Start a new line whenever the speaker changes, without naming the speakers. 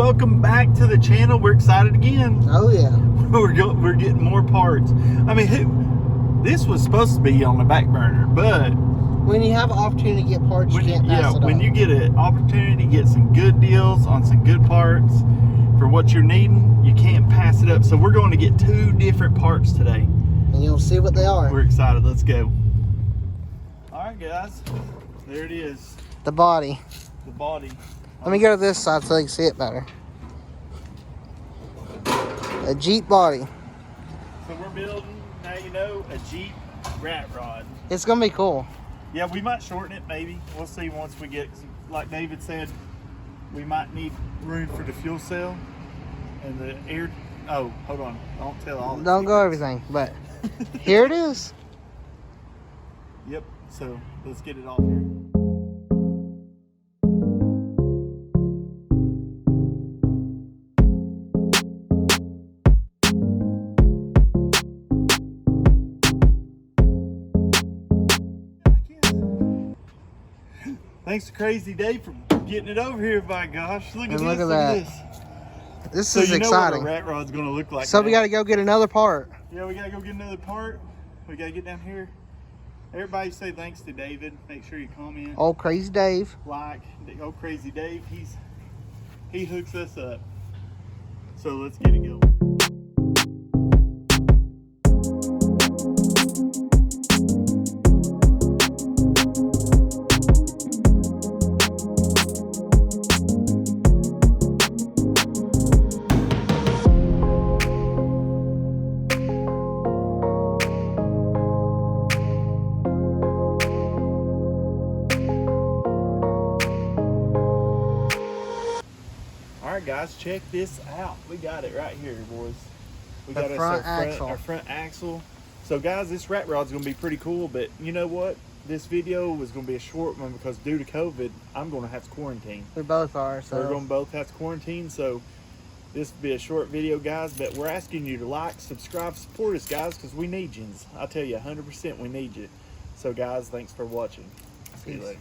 welcome back to the channel. We're excited again.
Oh yeah.
We're getting more parts. I mean, this was supposed to be on the back burner, but
when you have an opportunity to get parts, you can't pass it up.
When you get an opportunity to get some good deals on some good parts for what you're needing, you can't pass it up. So we're going to get 2 different parts today.
And you'll see what they are.
We're excited. Let's go. All right, guys. There it is.
The body.
The body.
Let me go to this side so you can see it better. A Jeep body.
So we're building, now you know, a Jeep rat rod.
It's going to be cool.
Yeah, we might shorten it maybe. We'll see once we get, like David said, we might need room for the fuel cell and the air. Oh, hold on. Don't tell all.
Don't go everything, but here it is.
Yep. So let's get it off here. Thanks to Crazy Dave for getting it over here, by gosh. Look at this.
This
so
is
you
exciting.
Know what a rat rod's going to look like.
So
now.
we got to go get another part.
Yeah, we got to go get another part. We got to get down here. Everybody say thanks to David. Make sure you comment.
Old Crazy Dave.
Like old Crazy Dave. He hooks us up. So let's get it going. Alright guys, check this out. We got it right here, boys. We got our front axle. So guys, this rat rod's gonna be pretty cool, but you know what? This video was gonna be a short one because due to COVID, I'm gonna have to quarantine.
We both are, so
we're gonna both have to quarantine, so this will be a short video, guys, but we're asking you to like, subscribe, support us, guys, because we need you. I tell you 100% we need you. So guys, thanks for watching. See you later.